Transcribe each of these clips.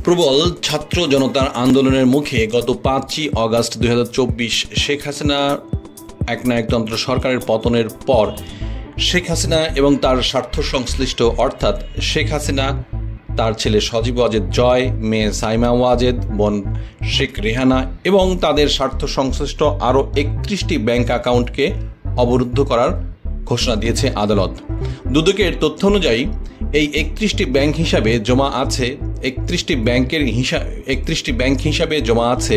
প্রবল ছাত্র জনতার আন্দোলনের মুখে গত 5ই অগাস্ট 2024 শেখ হাসিনা একনায়কতন্ত্র সরকারের পতনের পর শেখ হাসিনা এবং তার স্বার্থ সংশ্লিষ্ট অর্থাৎ শেখ হাসিনা, তার ছেলে সজীব ওয়াজেদ জয়, মেয়ে সাইমা ওয়াজেদ, বোন শেখ রেহানা এবং তাদের স্বার্থ সংশ্লিষ্ট আরও 31টি ব্যাংক অ্যাকাউন্টকে অবরুদ্ধ করার ঘোষণা দিয়েছে আদালত। দুদকের তথ্য অনুযায়ী এই 31টি ব্যাংক হিসাবে জমা আছে 31টি ব্যাংক হিসাবে জমা আছে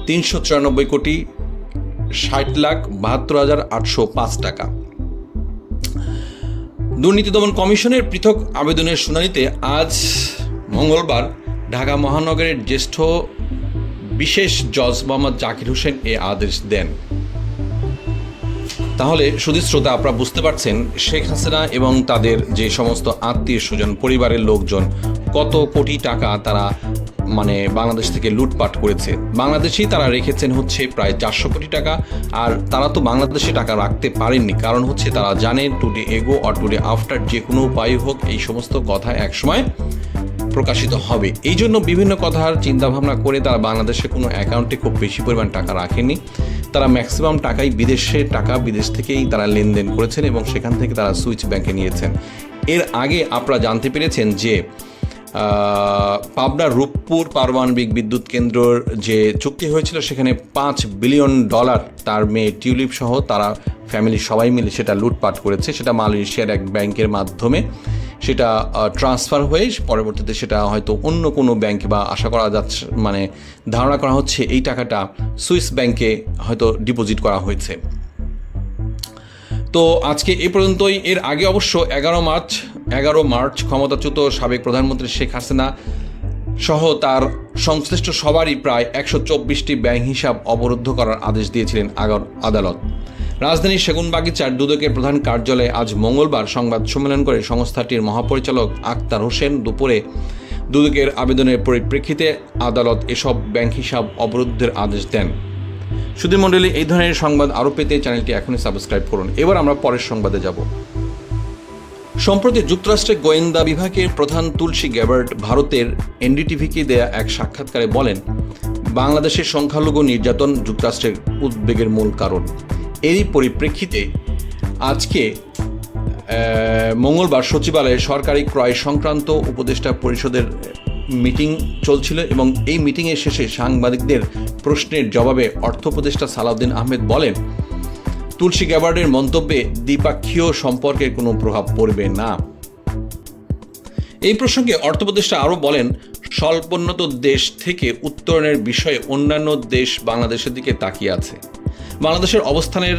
394,60,72,805 টাকা। দুর্নীতি দমন কমিশনের পৃথক আবেদনের শুনানিতে আজ মঙ্গলবার ঢাকা মহানগরের জ্যেষ্ঠ বিশেষ জজ মোহাম্মদ জাকির হোসেন এ আদেশ দেন। তাহলে সুধী শ্রোতা, আপনারা বুঝতে পারছেন শেখ হাসিনা এবং তাদের যে সমস্ত আত্মীয় স্বজন পরিবারের লোকজন কত কোটি টাকা তারা বাংলাদেশ থেকে লুটপাট করেছে। বাংলাদেশেই তারা রেখেছেন হচ্ছে প্রায় 400 কোটি টাকা। আর তারা তো বাংলাদেশে টাকা রাখতে পারেননি, কারণ হচ্ছে তারা জানেন টুডে এগো অর টুডে আফটার যে কোনো উপায় হোক এই সমস্ত কথা একসময় প্রকাশিত হবে। এই জন্য বিভিন্ন কথার চিন্তাভাবনা করে তারা বাংলাদেশে কোনো অ্যাকাউন্টে খুব বেশি পরিমাণ টাকা রাখেননি। তারা ম্যাক্সিমাম টাকাই বিদেশ থেকেই তারা লেনদেন করেছেন এবং সেখান থেকে তারা সুইচ ব্যাংকে নিয়েছেন। এর আগে আপনারা জানতে পেরেছেন যে পাবনার রূপপুর পারমাণবিক বিদ্যুৎ কেন্দ্রর যে চুক্তি হয়েছিল সেখানে $5 বিলিয়ন তার মেয়ে টিউলিপ সহ তারা ফ্যামিলি সবাই মিলে সেটা লুটপাট করেছে। সেটা মালয়েশিয়ার এক ব্যাংকের মাধ্যমে সেটা ট্রান্সফার হয়ে পরবর্তীতে সেটা হয়তো অন্য কোনো ব্যাংকে বা আশা করা যাচ্ছে ধারণা করা হচ্ছে এই টাকাটা সুইস ব্যাংকে হয়তো ডিপোজিট করা হয়েছে। তো আজকে এই পর্যন্তই। এর আগে অবশ্য 11 মার্চ ক্ষমতাচ্যুত সাবেক প্রধানমন্ত্রী শেখ হাসিনা সহ তার সংশ্লিষ্ট সবারই প্রায় 124টি ব্যাংক হিসাব অবরুদ্ধ করার আদেশ দিয়েছিলেন আদালত। রাজধানীর সেগুনবাগিচার দুদকের প্রধান কার্যালয়ে আজ মঙ্গলবার সংবাদ সম্মেলন করে সংস্থাটির মহাপরিচালক আক্তার হোসেন দুপুরে দুদকের আবেদনের পরিপ্রেক্ষিতে আদালত এসব ব্যাংক হিসাব অবরুদ্ধের আদেশ দেন। সুধী মণ্ডলী, এই ধরনের সংবাদ আরও পেতে চ্যানেলটি এখনই সাবস্ক্রাইব করুন। এবার আমরা পরের সংবাদে যাব। সম্প্রতি যুক্তরাষ্ট্রের গোয়েন্দা বিভাগের প্রধান তুলসী গ্যাবার্ড ভারতের এনডিটিভিকে দেয়া এক সাক্ষাৎকারে বলেন, বাংলাদেশের সংখ্যালঘু নির্যাতন যুক্তরাষ্ট্রের উদ্বেগের মূল কারণ। এরই পরিপ্রেক্ষিতে আজকে মঙ্গলবার সচিবালয়ে সরকারি ক্রয় সংক্রান্ত উপদেষ্টা পরিষদের মিটিং চলছিল এবং এই মিটিংয়ের শেষে সাংবাদিকদের প্রশ্নের জবাবে অর্থ উপদেষ্টা সালাউদ্দিন আহমেদ বলেন, তুলসী গ্যাবার্ডের মন্তব্যে দ্বিপাক্ষীয় সম্পর্কের কোনো প্রভাব পড়বে না। এই প্রসঙ্গে অর্থ উপদেষ্টা আরও বলেন, স্বল্পোন্নত দেশ থেকে উত্তরণের বিষয়ে অন্যান্য দেশ বাংলাদেশের দিকে তাকিয়ে আছে। বাংলাদেশের অবস্থানের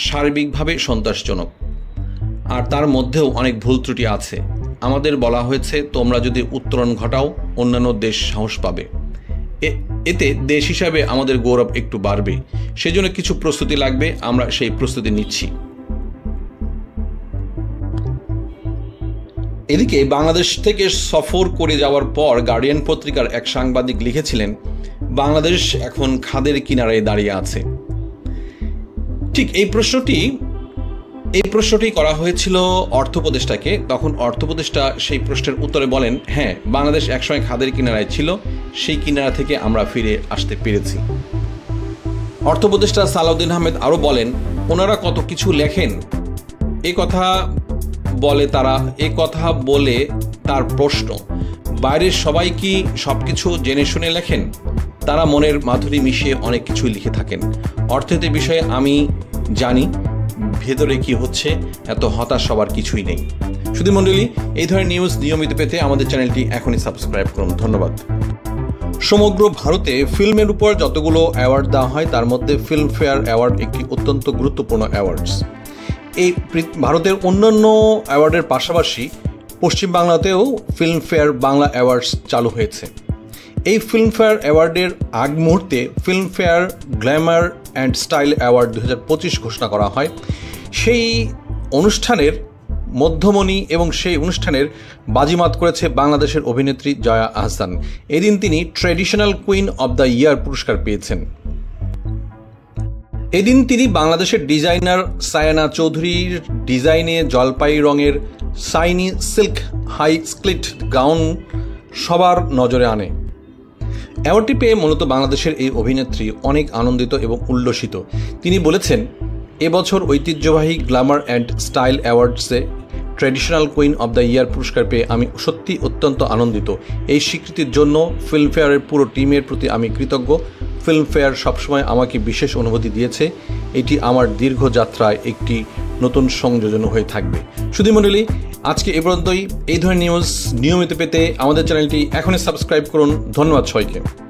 সার্বিকভাবে সন্তোষজনক, আর তার মধ্যেও অনেক ভুল ত্রুটি আছে। আমাদের বলা হয়েছে, তোমরা যদি উত্তরণ ঘটাও অন্যান্য দেশ সাহস পাবে, এতে দেশ হিসাবে আমাদের গৌরব একটু বাড়বে। সেজন্য কিছু প্রস্তুতি লাগবে, আমরা সেই প্রস্তুতি নিচ্ছি। এদিকে বাংলাদেশ থেকে সফর করে যাওয়ার পর গার্ডিয়ান পত্রিকার এক সাংবাদিক লিখেছিলেন, বাংলাদেশ এখন খাদের কিনারায় দাঁড়িয়ে আছে। ঠিক এই প্রশ্নটি করা হয়েছিল অর্থ উপদেষ্টাকে। তখন অর্থ উপদেষ্টা সেই প্রশ্নের উত্তরে বলেন, হ্যাঁ, বাংলাদেশ একসময় খাদের কিনারায় ছিল, সেই কিনারা থেকে আমরা ফিরে আসতে পেরেছি। অর্থ উপদেষ্টা সালাউদ্দিন আহমেদ আরও বলেন, ওনারা কত কিছু লেখেন, এ কথা বলে তার প্রশ্ন, বাইরের সবাই কি সবকিছু জেনে শুনে লেখেন? তারা মনের মাধুরী মিশিয়ে অনেক কিছু লিখে থাকেন। অর্থনীতির বিষয়ে আমি জানি, ভেতরে কি হচ্ছে এত হতাশ হবার কিছুই নেই। সুধী মণ্ডলী, এই ধরনের নিউজ নিয়মিত পেতে আমাদের চ্যানেলটি এখনই সাবস্ক্রাইব করুন। ধন্যবাদ। সমগ্র ভারতে ফিল্মের উপর যতগুলো অ্যাওয়ার্ড দেওয়া হয় তার মধ্যে ফিল্মফেয়ার অ্যাওয়ার্ড একটি অত্যন্ত গুরুত্বপূর্ণ অ্যাওয়ার্ডস। এই ভারতের অন্যান্য অ্যাওয়ার্ডের পাশাপাশি পশ্চিমবাংলাতেও ফিল্মফেয়ার বাংলা অ্যাওয়ার্ডস চালু হয়েছে। এই ফিল্মফেয়ার অ্যাওয়ার্ডের আগ মুহূর্তে Filmfare Glamour and style award 2025 ঘোষণা করা হয়। সেই অনুষ্ঠানের মধ্যমণি এবং সেই অনুষ্ঠানের বাজিমাত করেছে বাংলাদেশের অভিনেত্রী জয়া আহসান। এদিন তিনি traditional queen of the year পুরস্কার পেয়েছেন। এদিন তিনি বাংলাদেশের ডিজাইনার সায়ানা চৌধুরীর ডিজাইনে জলপাই রঙের shiny silk high slit gown সবার নজরে আনে। অ্যাওয়ার্ডটি পেয়ে মূলত বাংলাদেশের এই অভিনেত্রী অনেক আনন্দিত এবং উল্লসিত। তিনি বলেছেন, এবছর ঐতিহ্যবাহী গ্ল্যামার অ্যান্ড স্টাইল অ্যাওয়ার্ডসে traditional queen of the year পুরস্কার পেয়ে আমি সত্যি অত্যন্ত আনন্দিত। এই স্বীকৃতির জন্য ফিল্মফেয়ারের পুরো টিমের প্রতি আমি কৃতজ্ঞ। ফিল্মফেয়ার সবসময় আমাকে বিশেষ অনুভূতি দিয়েছে। এটি আমার দীর্ঘ যাত্রায় একটি নতুন সংযোজন হয়ে থাকবে। সুধীমণ্ডলী, আজকে এ পর্যন্তই। এই ধরনের নিউজ নিয়মিত পেতে আমাদের চ্যানেলটি এখনই সাবস্ক্রাইব করুন। ধন্যবাদ সবাইকে।